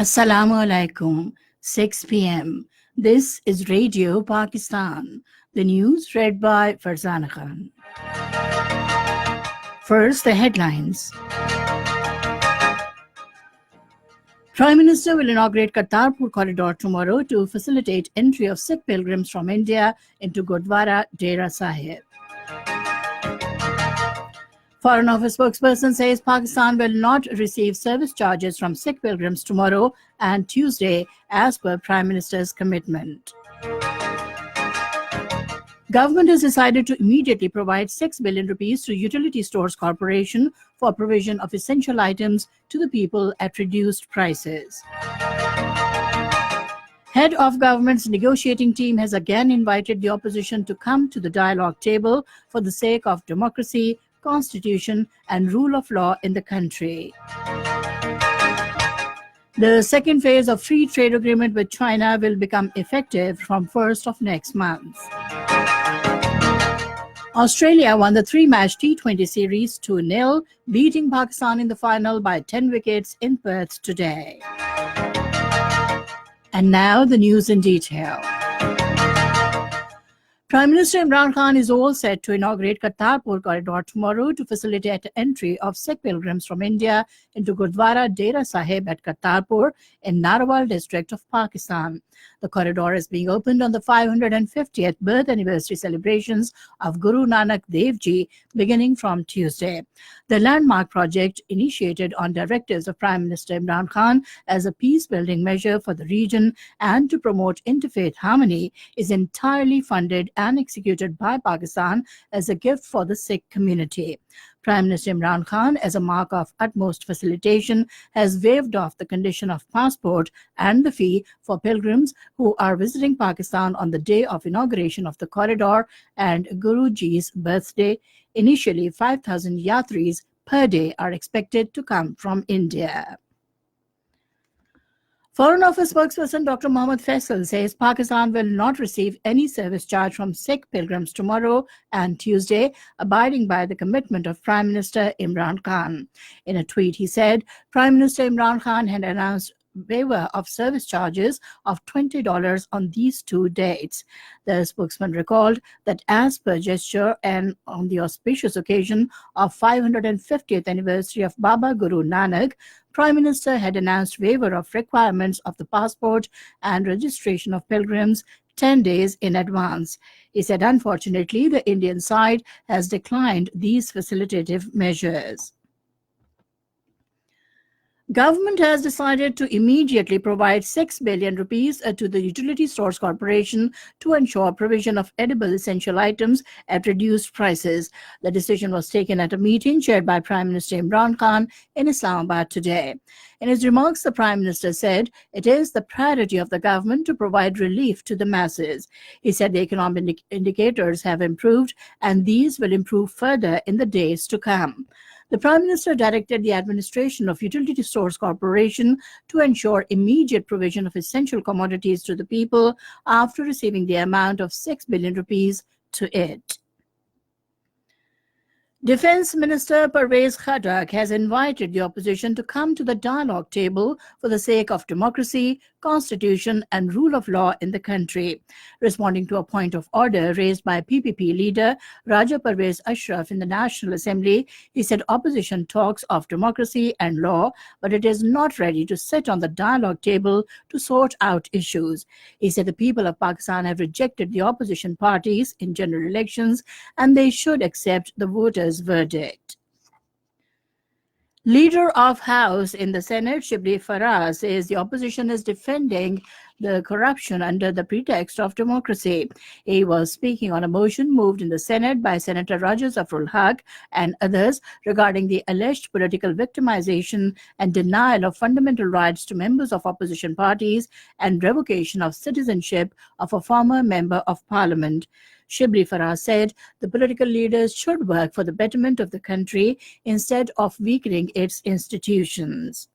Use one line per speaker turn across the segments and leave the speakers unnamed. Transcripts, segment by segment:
Assalamu alaikum, 6 p.m. This is Radio Pakistan. The news read by Farzana Khan. First, the headlines. Prime Minister will inaugurate Kartarpur corridor tomorrow to facilitate entry of Sikh pilgrims from India into Gurdwara Dera Sahib. Foreign Office spokesperson says Pakistan will not receive service charges from Sikh pilgrims tomorrow and Tuesday, as per Prime Minister's commitment. Government has decided to immediately provide 6 billion rupees to Utility Stores Corporation for provision of essential items to the people at reduced prices. Head of government's negotiating team has again invited the opposition to come to the dialogue table for the sake of democracy, constitution and rule of law in the country. The second phase of free trade agreement with China will become effective from 1st of next month. Australia won the 3-match T20 series 2-0, beating Pakistan in the final by 10 wickets in Perth today. And now the news in detail. Prime Minister Imran Khan is all set to inaugurate Kartarpur corridor tomorrow to facilitate entry of Sikh pilgrims from India into Gurdwara Dera Sahib at Kartarpur in Narwal district of Pakistan. The corridor is being opened on the 550th birth anniversary celebrations of Guru Nanak Dev Ji beginning from Tuesday. The landmark project, initiated on directives of Prime Minister Imran Khan as a peace-building measure for the region and to promote interfaith harmony, is entirely funded and executed by Pakistan as a gift for the Sikh community. Prime Minister Imran Khan, as a mark of utmost facilitation, has waived off the condition of passport and the fee for pilgrims who are visiting Pakistan on the day of inauguration of the corridor and Guruji's birthday. Initially, 5,000 yatris per day are expected to come from India. Foreign Office spokesperson Dr. Mohammad Faisal says Pakistan will not receive any service charge from Sikh pilgrims tomorrow and Tuesday, abiding by the commitment of Prime Minister Imran Khan. In a tweet, he said Prime Minister Imran Khan had announced waiver of service charges of $20 on these two dates. The spokesman recalled that as per gesture and on the auspicious occasion of 550th anniversary of Baba Guru Nanak, Prime Minister had announced waiver of requirements of the passport and registration of pilgrims 10 days in advance. He said, unfortunately, the Indian side has declined these facilitative measures. Government has decided to immediately provide 6 billion rupees to the Utility Stores Corporation to ensure provision of edible essential items at reduced prices. The decision was taken at a meeting chaired by Prime Minister Imran Khan in Islamabad today. In his remarks, the Prime Minister said it is the priority of the government to provide relief to the masses. He said the economic indicators have improved and these will improve further in the days to come. The Prime Minister directed the administration of Utility Stores Corporation to ensure immediate provision of essential commodities to the people after receiving the amount of 6 billion rupees to it. Defense Minister Pervez Khattak has invited the opposition to come to the dialogue table for the sake of democracy, constitution and rule of law in the country. Responding to a point of order raised by PPP leader Raja Pervez Ashraf in the National Assembly, he said opposition talks of democracy and law, but it is not ready to sit on the dialogue table to sort out issues. He said the people of Pakistan have rejected the opposition parties in general elections and they should accept the voters' verdict. Leader of House in the Senate, Shibli Farah, says the opposition is defending the corruption under the pretext of democracy. He was speaking on a motion moved in the Senate by Senator Raja Zafrul Haq and others regarding the alleged political victimization and denial of fundamental rights to members of opposition parties and revocation of citizenship of a former member of parliament. Shibli Farah said the political leaders should work for the betterment of the country instead of weakening its institutions.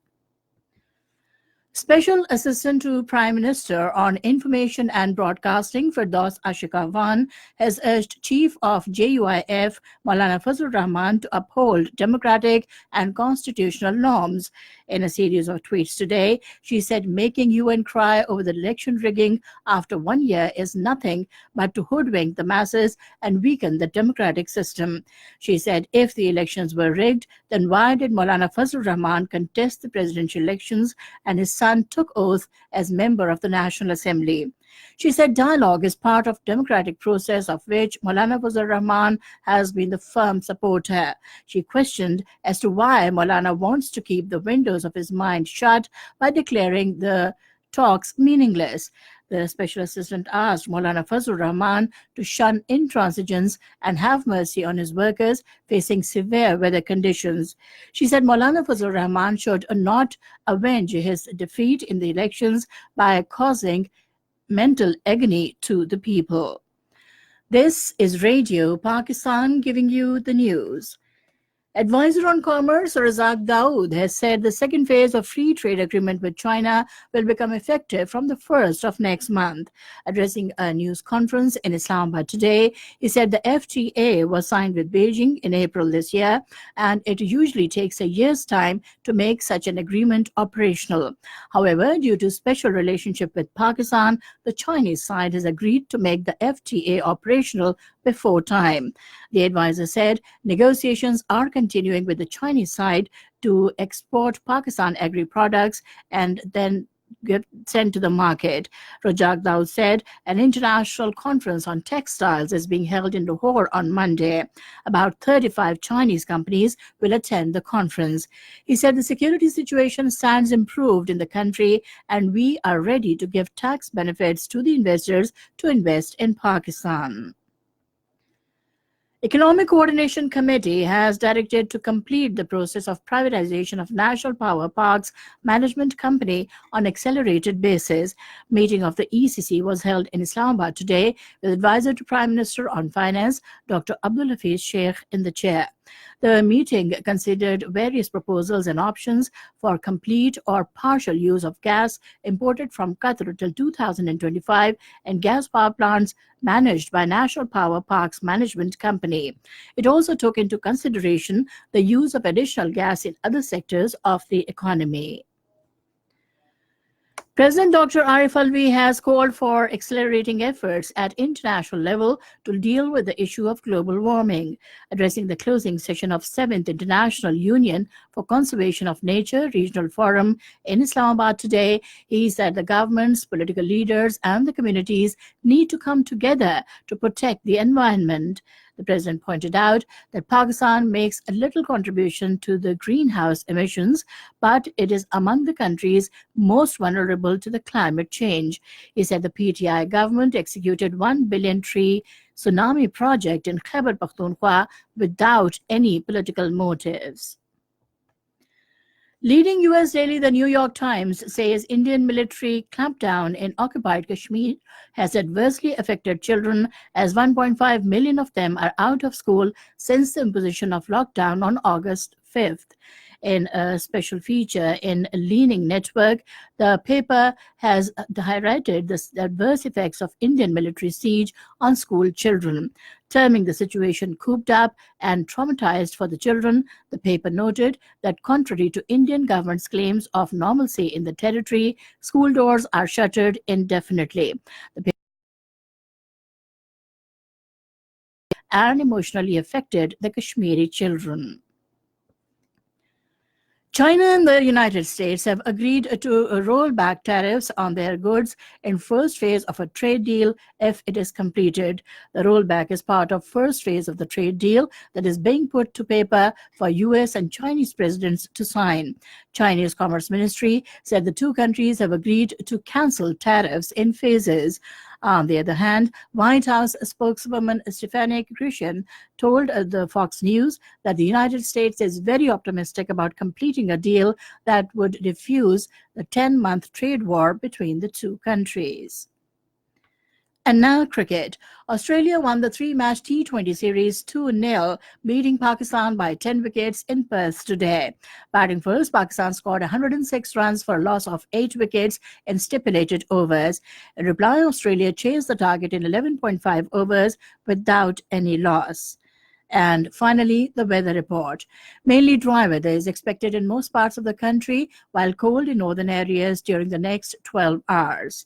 Special Assistant to Prime Minister on Information and Broadcasting Firdaus Ashikawan has urged Chief of JUIF Maulana Fazlur Rahman to uphold democratic and constitutional norms. In a series of tweets today, she said making UN cry over the election rigging after 1 year is nothing but to hoodwink the masses and weaken the democratic system. She said if the elections were rigged, then why did Maulana Fazlur Rahman contest the presidential elections and his son took oath as member of the National Assembly? She said dialogue is part of democratic process of which Maulana Fazlur Rahman has been the firm supporter. She questioned as to why Maulana wants to keep the windows of his mind shut by declaring the talks meaningless. The special assistant asked Maulana Fazlur Rahman to shun intransigence and have mercy on his workers facing severe weather conditions. She said Maulana Fazlur Rahman should not avenge his defeat in the elections by causing mental agony to the people. This is Radio Pakistan giving you the news. Advisor on Commerce Razak Daoud has said the second phase of free trade agreement with China will become effective from the 1st of next month. Addressing a news conference in Islamabad today, he said the FTA was signed with Beijing in April this year, and it usually takes a year's time to make such an agreement operational. However, due to special relationship with Pakistan, the Chinese side has agreed to make the FTA operational before time. The advisor said negotiations are continuing with the Chinese side to export Pakistan agri products and then get sent to the market. Rajak Daud said an international conference on textiles is being held in Lahore on Monday. About 35 Chinese companies will attend the conference. He said the security situation stands improved in the country and we are ready to give tax benefits to the investors to invest in Pakistan. Economic Coordination Committee has directed to complete the process of privatization of National Power Parks Management Company on accelerated basis. Meeting of the ECC was held in Islamabad today with Advisor to Prime Minister on Finance, Dr. Abdul Hafiz Sheikh, in the chair. The meeting considered various proposals and options for complete or partial use of gas imported from Qatar till 2025 and gas power plants managed by National Power Parks Management Company. It also took into consideration the use of additional gas in other sectors of the economy. President Dr. Arif Alvi has called for accelerating efforts at international level to deal with the issue of global warming. Addressing the closing session of 7th International Union for Conservation of Nature Regional Forum in Islamabad today, he said the governments, political leaders, and the communities need to come together to protect the environment. The president pointed out that Pakistan makes a little contribution to the greenhouse emissions, but it is among the countries most vulnerable to the climate change. He said the PTI government executed 1 billion tree tsunami project in Khyber Pakhtunkhwa without any political motives. Leading U.S. daily The New York Times says Indian military clampdown in occupied Kashmir has adversely affected children as 1.5 million of them are out of school since the imposition of lockdown on August 5th. In a special feature in Leaning Network, the paper has highlighted the adverse effects of Indian military siege on school children. Terming the situation cooped up and traumatized for the children, the paper noted that contrary to Indian government's claims of normalcy in the territory, school doors are shuttered indefinitely. The paper and emotionally affected the Kashmiri children. China and the United States have agreed to roll back tariffs on their goods in first phase of a trade deal if it is completed. The rollback is part of first phase of the trade deal that is being put to paper for US and Chinese presidents to sign. Chinese Commerce Ministry said the two countries have agreed to cancel tariffs in phases. On the other hand, White House spokeswoman Stephanie Grisham told the Fox News that the United States is very optimistic about completing a deal that would defuse the 10-month trade war between the two countries. And now cricket. Australia won the three-match T20 series 2-0, beating Pakistan by 10 wickets in Perth today. Batting first, Pakistan scored 106 runs for a loss of 8 wickets in stipulated overs. In reply, Australia chased the target in 11.5 overs without any loss. And finally, the weather report. Mainly dry weather is expected in most parts of the country, while cold in northern areas during the next 12 hours.